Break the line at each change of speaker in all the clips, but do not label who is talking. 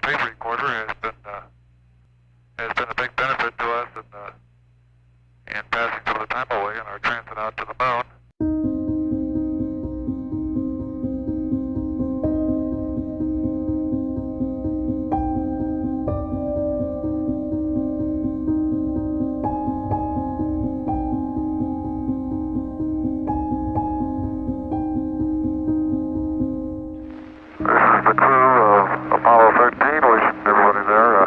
tape recorder has been a big benefit to us in passing some of the time away in our transit out to the moon. The crew of Apollo 13, wishing everybody there a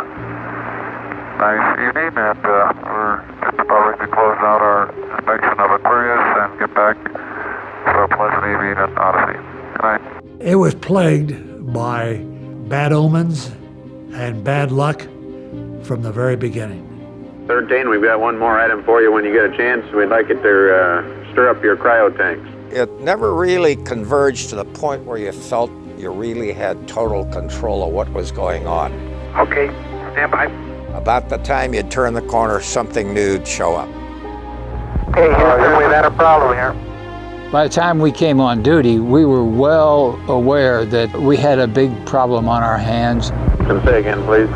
nice evening, and we're just about ready to close out our inspection of Aquarius and get back for a pleasant evening at Odyssey. Good night.
It was plagued by bad omens and bad luck from the very beginning.
13, we've got one more item for you when you get a chance. We'd like it to stir up your cryo tanks.
It never really converged to the point where you felt you really had total control of what was going on.
Okay, stand by.
About the time you'd turn the corner, something new'd show up.
Okay, we've had a problem here.
By the time we came on duty, we were well aware that we had a big problem on our hands.
Can say again, please.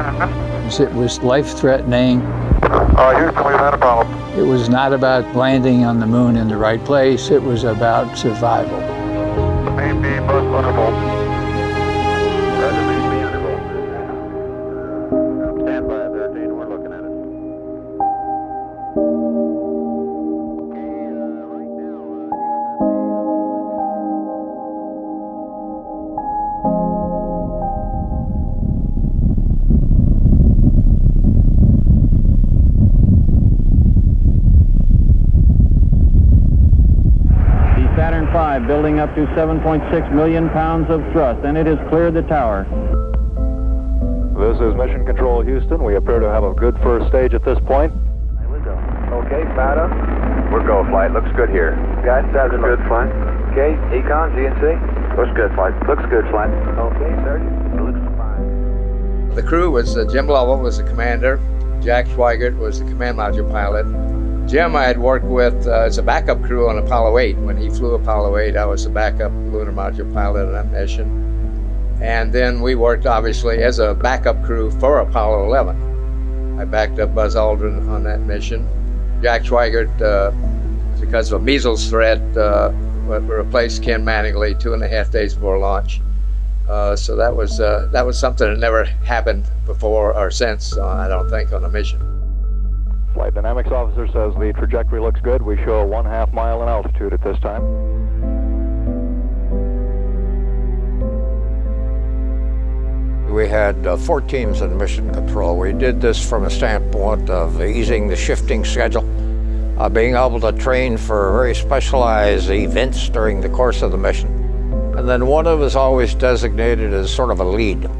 It was life-threatening.
Houston, we've had a problem.
It was not about landing on the moon in the right place. It was about survival.
Main beam, most wonderful.
Stand by, 13, we're looking at it.
Saturn V building up to 7.6 million pounds of thrust, and it has cleared the tower.
This is Mission Control Houston. We appear to have a good first stage at this point.
Here we go. Okay, Bata. We're go, flight. Looks good here. Guys, that's a good flight. Okay, Econ, GNC. Looks good, flight. Looks good, flight. Okay, Sergeant. Looks fine.
The crew was Jim Lovell was the commander. Jack Schweigert was the command module pilot. Jim I had worked with as a backup crew on Apollo 8. When he flew Apollo 8, I was the backup lunar module pilot on that mission. And then we worked obviously as a backup crew for Apollo 11. I backed up Buzz Aldrin on that mission. Jack Schweigert, because of a measles threat, replaced Ken Mattingly 2.5 days before launch. So that was something that never happened before or since, I don't think, on a mission.
Flight Dynamics Officer says the trajectory looks good. We show 1/2 mile in altitude at this time. We had 4 teams in mission control. We did this from a standpoint of easing the shifting schedule, being able to train for very specialized events during the course of the mission. And then one of us always designated as sort of a lead.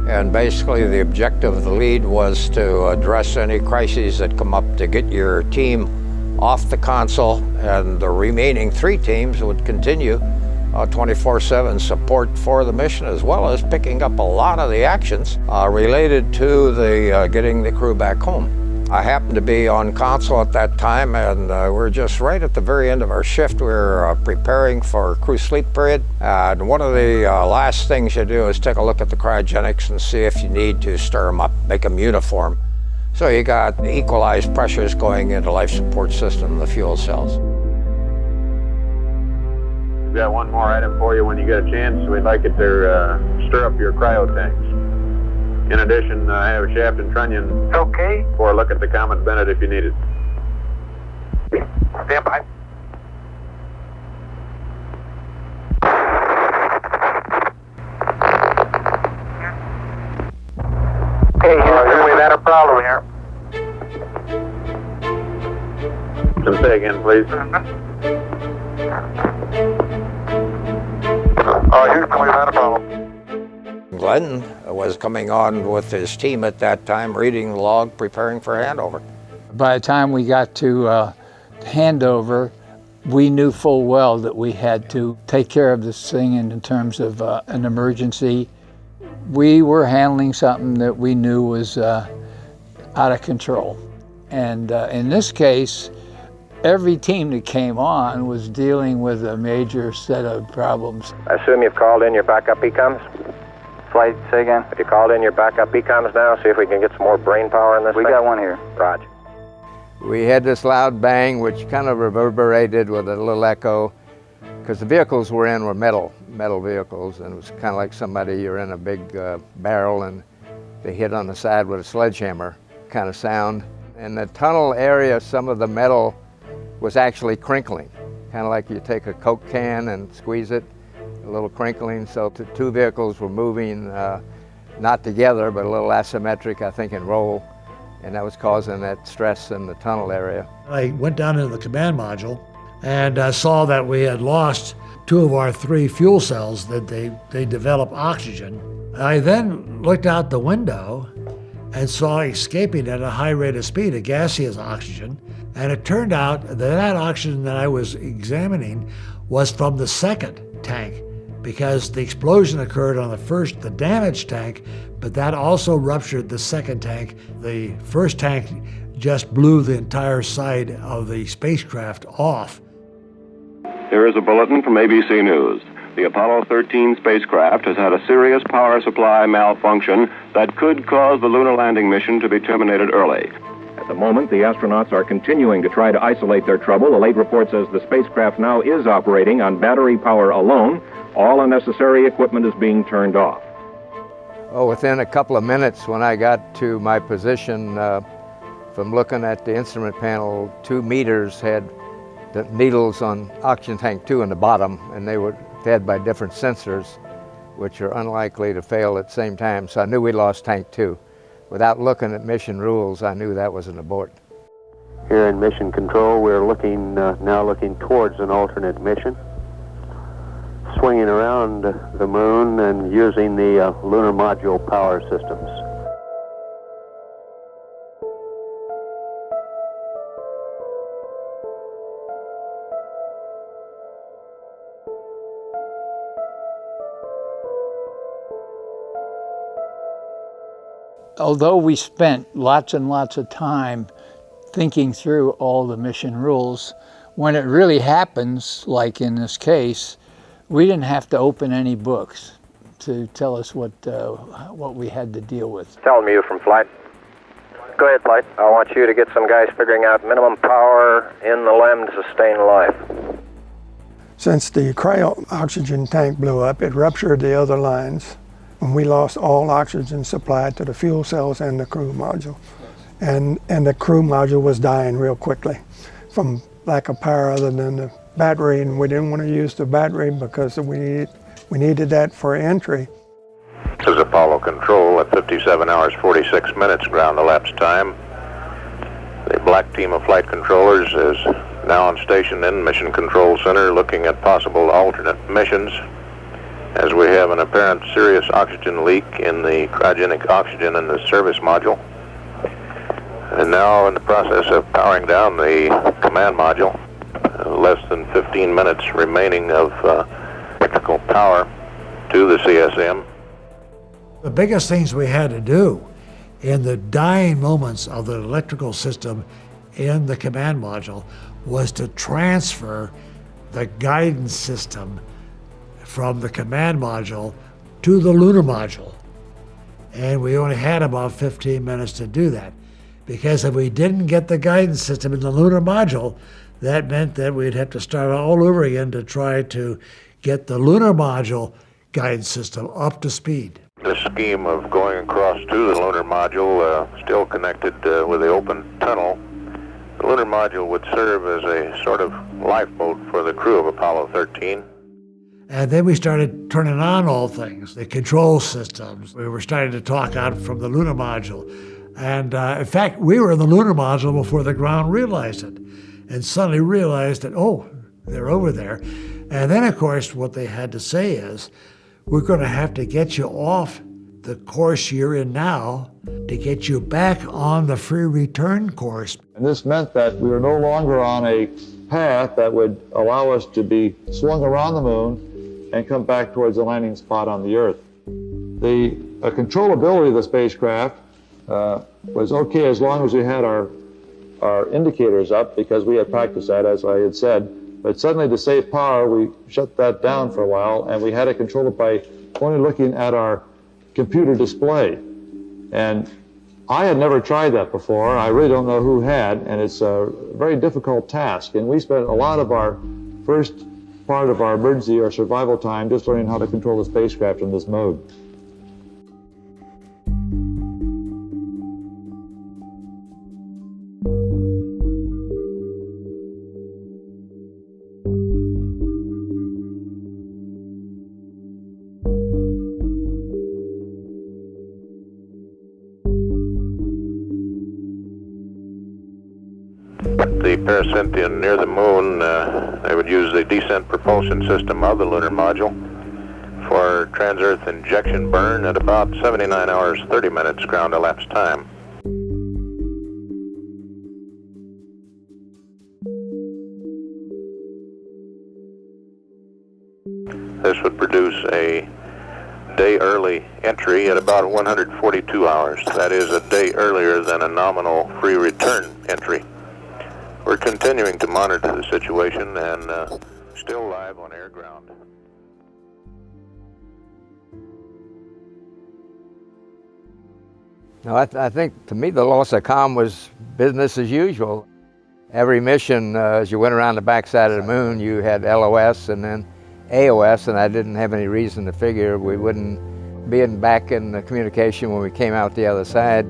And basically the objective of the lead was to address any crises that come up to get your team off the console, and the remaining 3 teams would continue 24/7 support for the mission, as well as picking up a lot of the actions related to the getting the crew back home. I happened to be on console at that time, and we're just right at the very end of our shift. We're preparing for crew sleep period. And one of the last things you do is take a look at the cryogenics and see if you need to stir them up, make them uniform. So you got equalized pressures going into life support system and the fuel cells.
We've got one more item for you when you get a chance. We'd like it to stir up your cryo tanks. In addition, I have a shaft and trunnion.
Okay.
For a look at the Comet Bennett if you need it.
Stand by.
Okay, Houston, we've had a problem here. Can say again, please.
Houston, we've had a problem.
Glenn was coming on with his team at that time, reading the log, preparing for handover.
By the time we got to handover, we knew full well that we had to take care of this thing in terms of an emergency. We were handling something that we knew was out of control. And in this case, every team that came on was dealing with a major set of problems.
I assume you've called in your backup ECOMs? Flight, say again? Have you called in your backup beacons now? See if we can get some more brain power in this thing? We got one here. Roger.
We had this loud bang, which kind of reverberated with a little echo, because the vehicles we're in were metal vehicles, and it was kind of like you're in a big barrel and they hit on the side with a sledgehammer kind of sound. In the tunnel area, some of the metal was actually crinkling, kind of like you take a Coke can and squeeze it, a little crinkling. So the two vehicles were moving, not together, but a little asymmetric, I think, in roll, and that was causing that stress in the tunnel area.
I went down into the command module and saw that we had lost 2 of our 3 fuel cells, that they develop oxygen. I then looked out the window and saw escaping at a high rate of speed a gaseous oxygen, and it turned out that oxygen that I was examining was from the second tank, because the explosion occurred on the damaged tank, but that also ruptured the second tank. The first tank just blew the entire side of the spacecraft off.
Here is a bulletin from ABC News. The Apollo 13 spacecraft has had a serious power supply malfunction that could cause the lunar landing mission to be terminated early. At the moment, the astronauts are continuing to try to isolate their trouble. The late report says the spacecraft now is operating on battery power alone. All unnecessary equipment is being turned off.
Oh, within a couple of minutes when I got to my position, from looking at the instrument panel, 2 meters had the needles on oxygen tank 2 in the bottom, and they were fed by different sensors, which are unlikely to fail at the same time. So I knew we lost tank 2. Without looking at mission rules, I knew that was an abort.
Here in Mission Control, we're now looking towards an alternate mission, swinging around the moon and using the lunar module power systems.
Although we spent lots and lots of time thinking through all the mission rules, when it really happens, like in this case, we didn't have to open any books to tell us what we had to deal with.
Tell me you from Flight. Go ahead, Flight. I want you to get some guys figuring out minimum power in the LEM to sustain life.
Since the cryo oxygen tank blew up, it ruptured the other lines, and we lost all oxygen supply to the fuel cells and the crew module. And the crew module was dying real quickly from lack of power other than the battery, and we didn't want to use the battery because we needed that for entry.
This is Apollo Control at 57 hours 46 minutes ground elapsed time. The black team of flight controllers is now on station in Mission Control Center looking at possible alternate missions, as we have an apparent serious oxygen leak in the cryogenic oxygen in the service module. And now in the process of powering down the command module. Less than 15 minutes remaining of electrical power to the CSM.
The biggest things we had to do in the dying moments of the electrical system in the command module was to transfer the guidance system from the command module to the lunar module. And we only had about 15 minutes to do that, because if we didn't get the guidance system in the lunar module, that meant that we'd have to start all over again to try to get the lunar module guidance system up to speed.
The scheme of going across to the lunar module, still connected with the open tunnel, the lunar module would serve as a sort of lifeboat for the crew of Apollo 13.
And then we started turning on all things, the control systems. We were starting to talk out from the lunar module. And in fact, we were in the lunar module before the ground realized it, and suddenly realized that, oh, they're over there. And then, of course, what they had to say is, we're going to have to get you off the course you're in now to get you back on the free return course.
And this meant that we were no longer on a path that would allow us to be swung around the moon and come back towards the landing spot on the Earth. The controllability of the spacecraft was okay as long as we had our indicators up, because we had practiced that, as I had said. But suddenly, to save power, we shut that down for a while, and we had to control it by only looking at our computer display. And I had never tried that before. I really don't know who had, and it's a very difficult task. And we spent a lot of our first part of our emergency or survival time just learning how to control the spacecraft in this mode.
The Paracynthian near the moon, they would use the descent propulsion system of the lunar module for trans-Earth injection burn at about 79 hours 30 minutes ground elapsed time. This would produce a day early entry at about 142 hours. That is a day earlier than a nominal free return entry. We're continuing to monitor the situation and still live on air ground.
No, I think to me the loss of comm was business as usual. Every mission, as you went around the backside of the moon, you had LOS and then AOS, and I didn't have any reason to figure we wouldn't be back in the communication when we came out the other side.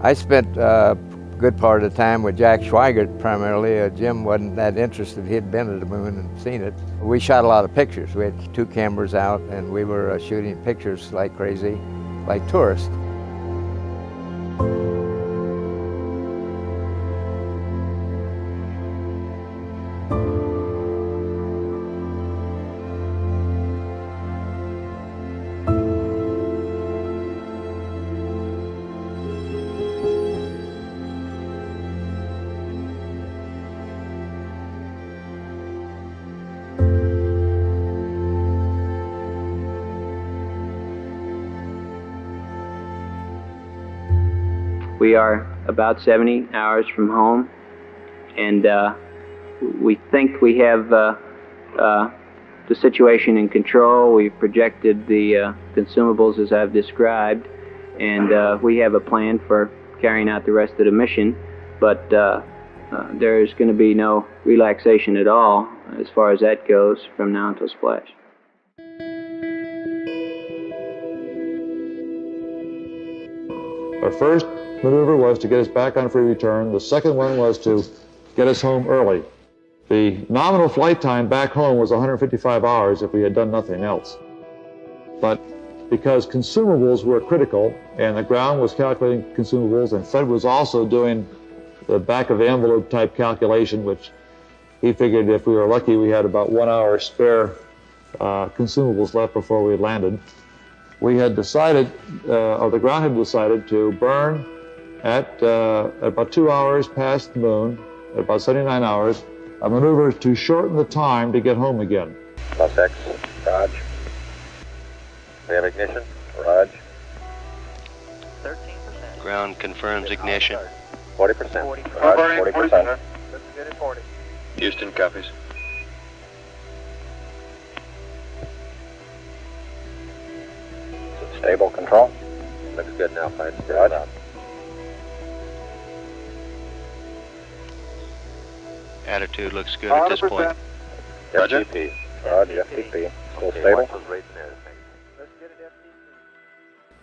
I spent a good part of the time with Jack Schweigert primarily. Jim wasn't that interested. He'd been to the moon and seen it. We shot a lot of pictures. We had 2 cameras out and we were shooting pictures like crazy, like tourists.
We are about 70 hours from home, and we think we have the situation in control. We've projected the consumables as I've described, and we have a plan for carrying out the rest of the mission, but there's going to be no relaxation at all as far as that goes from now until splash.
Our first maneuver was to get us back on free return. The second one was to get us home early. The nominal flight time back home was 155 hours if we had done nothing else. But because consumables were critical, and the ground was calculating consumables, and Fred was also doing the back of the envelope type calculation, which he figured if we were lucky we had about 1 hour spare consumables left before we had landed. We had decided, or the ground had decided, to burn at about 2 hours past the moon, at about 79 hours, a maneuver to shorten the time to get home again.
Plus X, Raj. We have ignition, Raj.
13%. Ground confirms ignition.
40%. Raj, 40%.
Let's get it 40.
Houston copies. Stable control. Looks good now, fine. Raj.
Attitude looks good at this point.
FTP. Raj, FTP. Still stable.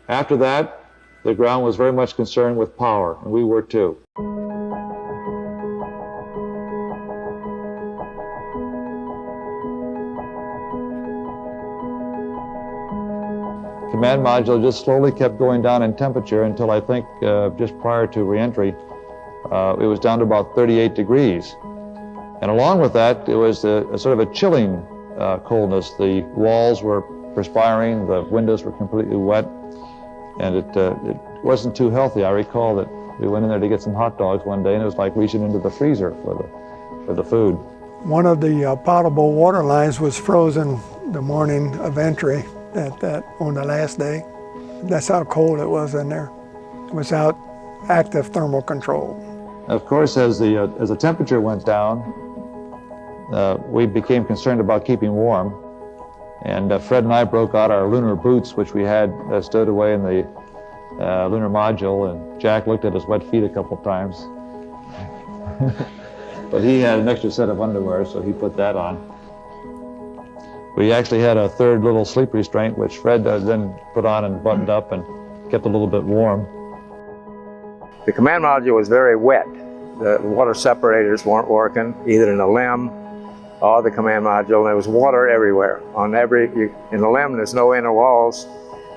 After that, the ground was very much concerned with power, and we were too. Command module just slowly kept going down in temperature until I think just prior to re-entry, it was down to about 38 degrees. And along with that, it was a sort of a chilling coldness. The walls were perspiring, the windows were completely wet, and it wasn't too healthy. I recall that we went in there to get some hot dogs one day, and it was like reaching into the freezer for the food.
One of the potable water lines was frozen the morning of entry on the last day. That's how cold it was in there, without active thermal control.
Of course, as the temperature went down, we became concerned about keeping warm. And Fred and I broke out our lunar boots, which we had stowed away in the lunar module, and Jack looked at his wet feet a couple of times. But he had an extra set of underwear, so he put that on. We actually had a third little sleep restraint, which Fred then put on and buttoned up and kept a little bit warm.
The command module was very wet. The water separators weren't working, either in the LEM or the command module, and there was water everywhere. In the LEM, there's no inner walls,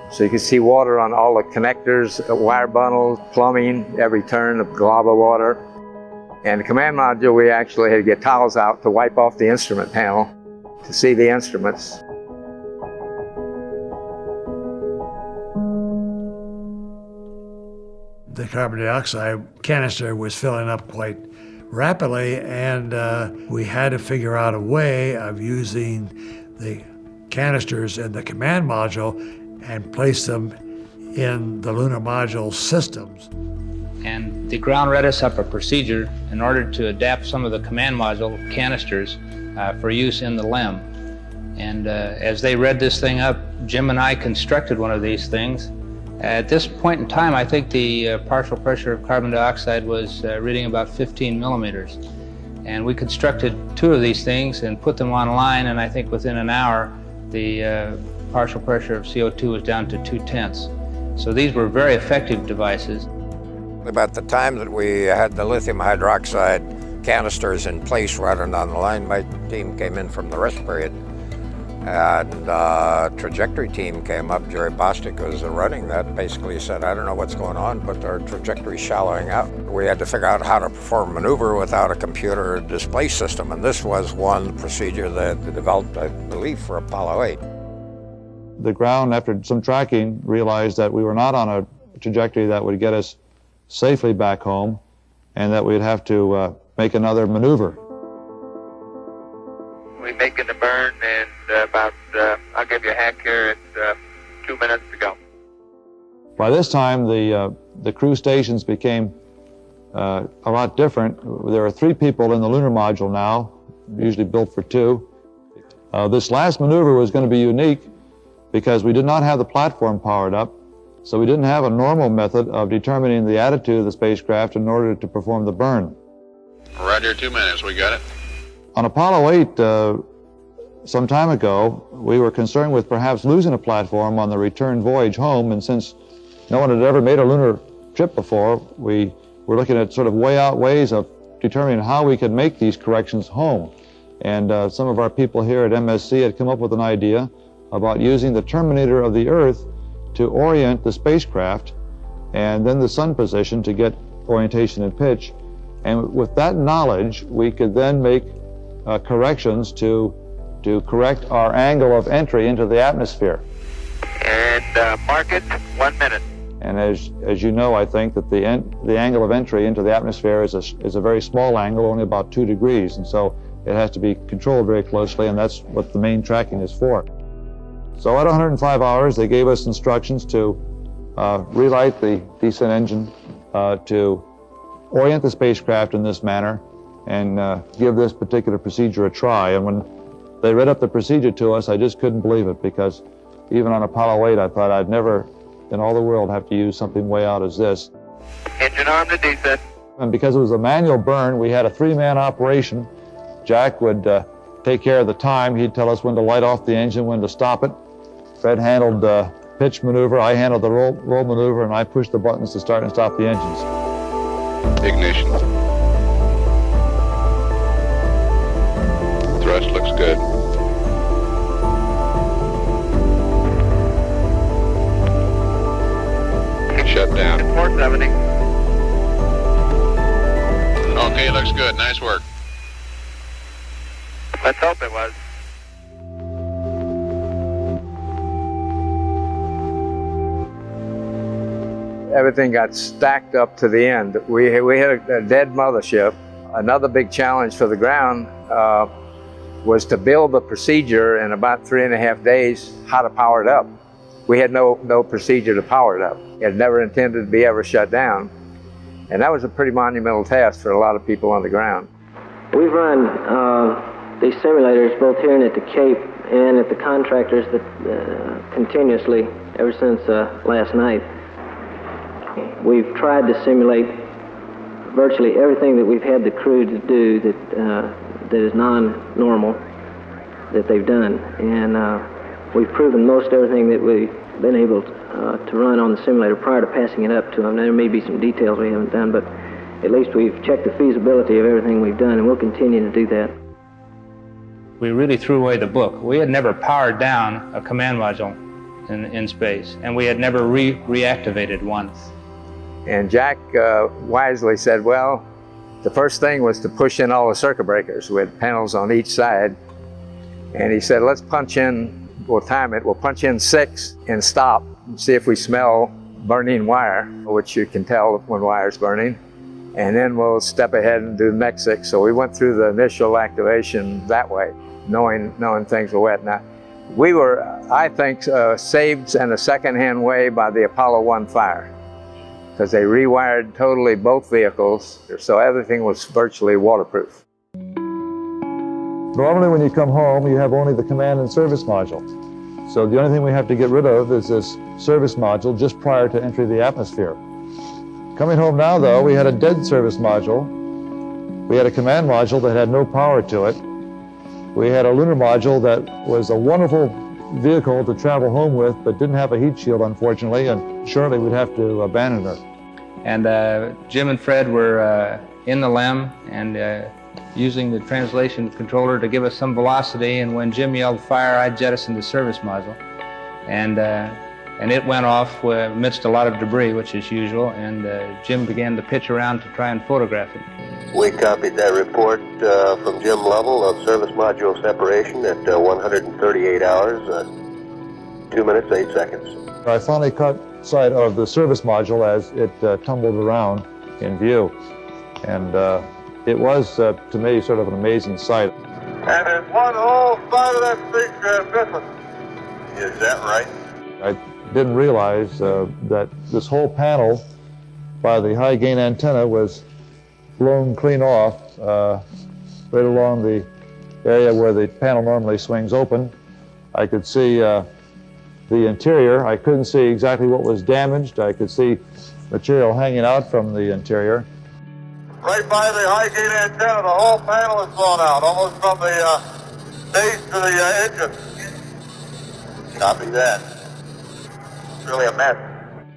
so you could see water on all the connectors, wire bundles, plumbing, every turn, a glob of water. And the command module, we actually had to get towels out to wipe off the instrument panel to see the instruments.
The carbon dioxide canister was filling up quite rapidly, and we had to figure out a way of using the canisters in the command module and place them in the lunar module systems.
And the ground read us up a procedure in order to adapt some of the command module canisters for use in the LEM. And as they read this thing up, Jim and I constructed one of these things. At this point in time, I think the partial pressure of carbon dioxide was reading about 15 millimeters. And we constructed two of these things and put them online, and I think within an hour, the partial pressure of CO2 was down to 2/10. So these were very effective devices.
About the time that we had the lithium hydroxide canisters in place running on the line, my team came in from the rest period, and trajectory team came up. Jerry Bostic was running that, basically said, I don't know what's going on, but our trajectory's shallowing out. We had to figure out how to perform maneuver without a computer display system, and this was one procedure that they developed, I believe, for Apollo 8.
The ground, after some tracking, realized that we were not on a trajectory that would get us safely back home, and that we'd have to make another maneuver.
We're making the burn, and I'll give you a hack here at 2 minutes to go.
By this time, the crew stations became a lot different. There are 3 people in the lunar module now, usually built for 2. This last maneuver was going to be unique because we did not have the platform powered up, so we didn't have a normal method of determining the attitude of the spacecraft in order to perform the burn.
Right here, 2 minutes, we got it.
On Apollo 8, some time ago, we were concerned with perhaps losing a platform on the return voyage home, and since no one had ever made a lunar trip before, we were looking at sort of ways of determining how we could make these corrections home. And some of our people here at MSC had come up with an idea about using the terminator of the Earth to orient the spacecraft and then the sun position to get orientation and pitch. And with that knowledge, we could then make corrections to correct our angle of entry into the atmosphere.
And mark it 1 minute.
And as you know, I think that the angle of entry into the atmosphere is a very small angle, only about 2 degrees, and so it has to be controlled very closely, and that's what the main tracking is for. So at 105 hours, they gave us instructions to relight the descent engine, to orient the spacecraft in this manner, and give this particular procedure a try. And when they read up the procedure to us, I just couldn't believe it, because even on Apollo 8, I thought I'd never in all the world have to use something way out as this.
Engine arm to descent.
And because it was a manual burn, we had a 3-man operation. Jack would take care of the time. He'd tell us when to light off the engine, when to stop it. Fred handled the pitch maneuver, I handled the roll maneuver, and I pushed the buttons to start and stop the engines.
Ignition. Thrust looks good. Shut down. 470. Okay, looks good. Nice work. Let's hope it was.
Everything got stacked up to the end. We had a dead mothership. Another big challenge for the ground was to build a procedure in about 3.5 days how to power it up. We had no procedure to power it up. It had never intended to be ever shut down. And that was a pretty monumental task for a lot of people on the ground.
We've run these simulators both here and at the Cape, and at the contractors that continuously, ever since last night, we've tried to simulate virtually everything that we've had the crew to do that is non-normal that they've done, and we've proven most everything that we've been able to run on the simulator prior to passing it up to them. There may be some details we haven't done, but at least we've checked the feasibility of everything we've done, and we'll continue to do that.
We really threw away the book. We had never powered down a command module in space, and we had never reactivated one.
And Jack wisely said, well, the first thing was to push in all the circuit breakers with panels on each side. And he said, let's punch in, we'll time it, we'll punch in 6 and stop and see if we smell burning wire, which you can tell when wire's burning. And then we'll step ahead and do the next 6. So we went through the initial activation that way, knowing things were wet. Now, we were, I think, saved in a second-hand way by the Apollo 1 fire, because they rewired totally both vehicles, so everything was virtually waterproof.
Normally when you come home, you have only the command and service module. So the only thing we have to get rid of is this service module just prior to entry of the atmosphere. Coming home now, though, we had a dead service module. We had a command module that had no power to it. We had a lunar module that was a wonderful vehicle to travel home with, but didn't have a heat shield, unfortunately, and shortly we'd have to abandon her.
And Jim and Fred were in the LEM and using the translation controller to give us some velocity, and when Jim yelled fire, I jettisoned the service module. And it went off amidst a lot of debris, which is usual, and Jim began to pitch around to try and photograph it.
We copied that report from Jim Lovell of service module separation at 138 hours, 2 minutes, 8 seconds.
I finally caught sight of the service module as it tumbled around in view. And it was, to me, sort of an amazing sight.
And there's one whole side of that spacecraft missing. Is that right?
I didn't realize that this whole panel by the high gain antenna was blown clean off right along the area where the panel normally swings open. I could see the interior. I couldn't see exactly what was damaged. I could see material hanging out from the interior.
Right by the high gain antenna, the whole panel is blown out, almost from the base to the engine. Copy that. It's really a mess.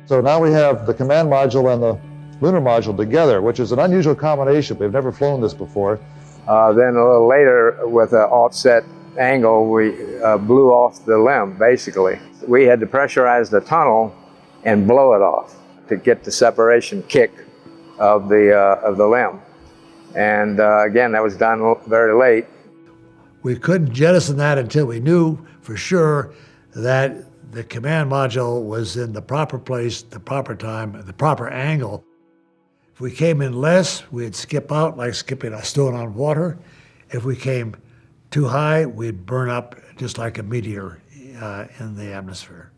So now we have the command module and the lunar module together, which is an unusual combination. We've never flown this before.
Then a little later, with an offset angle, we blew off the LEM, basically. We had to pressurize the tunnel and blow it off to get the separation kick of the LEM. And again, that was done very late.
We couldn't jettison that until we knew for sure that the command module was in the proper place, the proper time, the proper angle. If we came in less, we'd skip out like skipping a stone on water. If we came too high, we'd burn up just like a meteor in the atmosphere.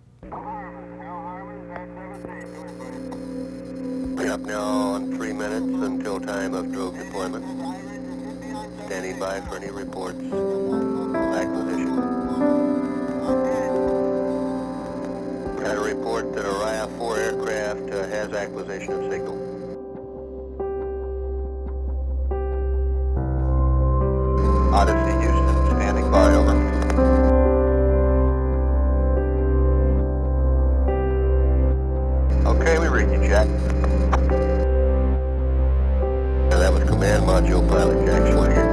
We're up now on 3 minutes until time of drogue deployment. Standing by for any reports of acquisition. Got a report that Orion 4 aircraft has acquisition of signal. Odyssey, Houston, standing by, over. Okay, we read you, Jack. That was command module pilot Jack Schwinger.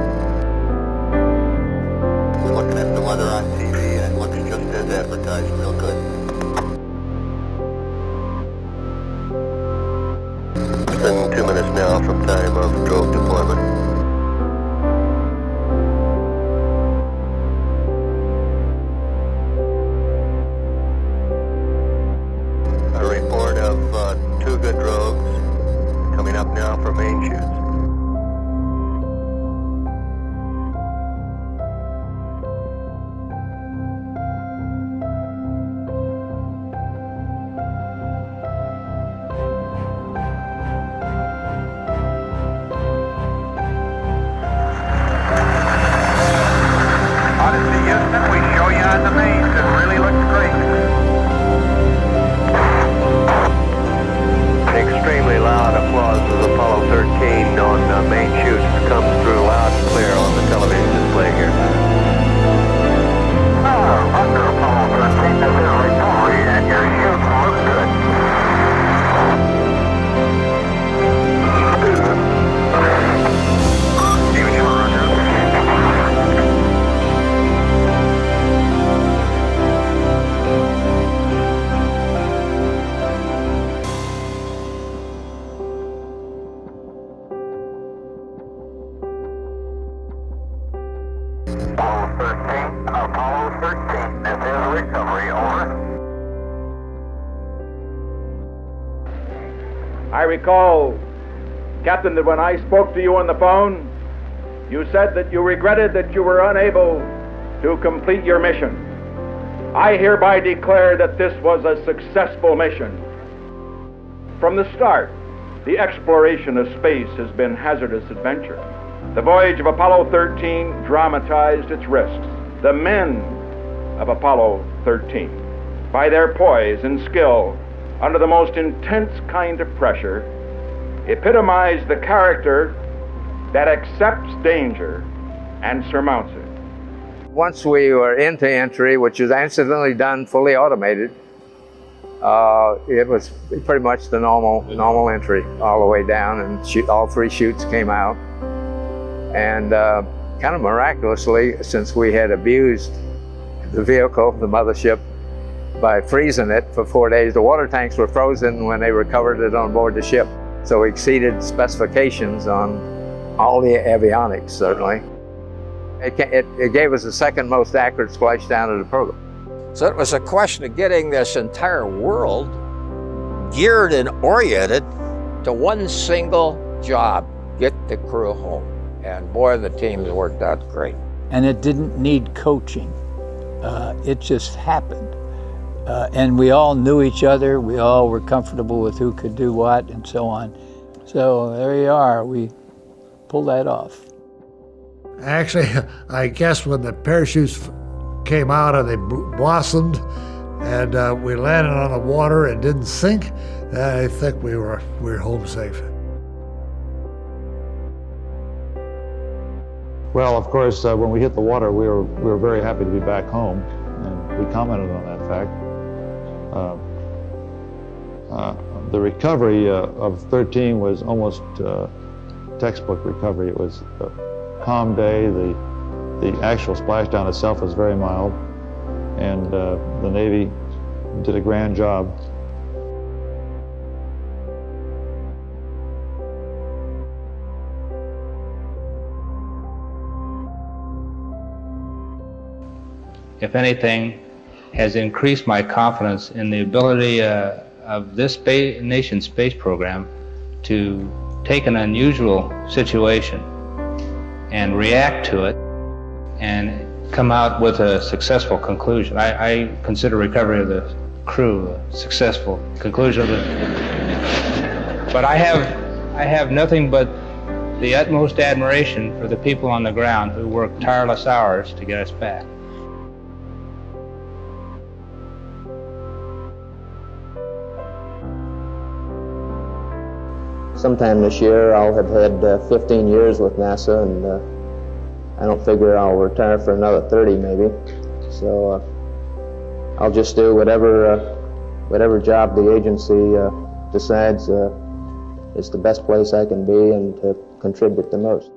We're looking at the weather on TV, and it looks just as advertised, real good. It's been 2 minutes now from time of drogue deployment. A report of 2 good drogues coming up now for main chutes.
Odyssey, Houston, we show you
I recall, Captain, that when I spoke to you on the phone, you said that you regretted that you were unable to complete your mission. I hereby declare that this was a successful mission. From the start, the exploration of space has been hazardous adventure. The voyage of Apollo 13 dramatized its risks. The men of Apollo 13, by their poise and skill under the most intense kind of pressure, epitomized the character that accepts danger and surmounts it.
Once we were into entry, which was incidentally done fully automated, it was pretty much the normal entry all the way down, and all 3 chutes came out. And kind of miraculously, since we had abused the vehicle, the mothership, by freezing it for 4 days, the water tanks were frozen when they recovered it on board the ship. So we exceeded specifications on all the avionics, certainly. It gave us the second most accurate splashdown of the program.
So it was a question of getting this entire world geared and oriented to one single job, get the crew home. And boy, the teams worked out great.
And it didn't need coaching. It just happened. And we all knew each other. We all were comfortable with who could do what and so on. So there you are. We pulled that off.
Actually, I guess when the parachutes came out and they blossomed and we landed on the water and didn't sink, I think we were home safe.
Well, of course, when we hit the water, we were very happy to be back home, and we commented on that fact. The recovery of 13 was almost textbook recovery. It was a calm day. The actual splashdown itself was very mild, and the Navy did a grand job.
If anything, has increased my confidence in the ability of this nation's space program to take an unusual situation and react to it and come out with a successful conclusion. I consider recovery of the crew a successful conclusion of it. But I have nothing but the utmost admiration for the people on the ground who worked tireless hours to get us back.
Sometime this year I'll have had 15 years with NASA, and I don't figure I'll retire for another 30 maybe. So I'll just do whatever job the agency decides is the best place I can be and to contribute the most.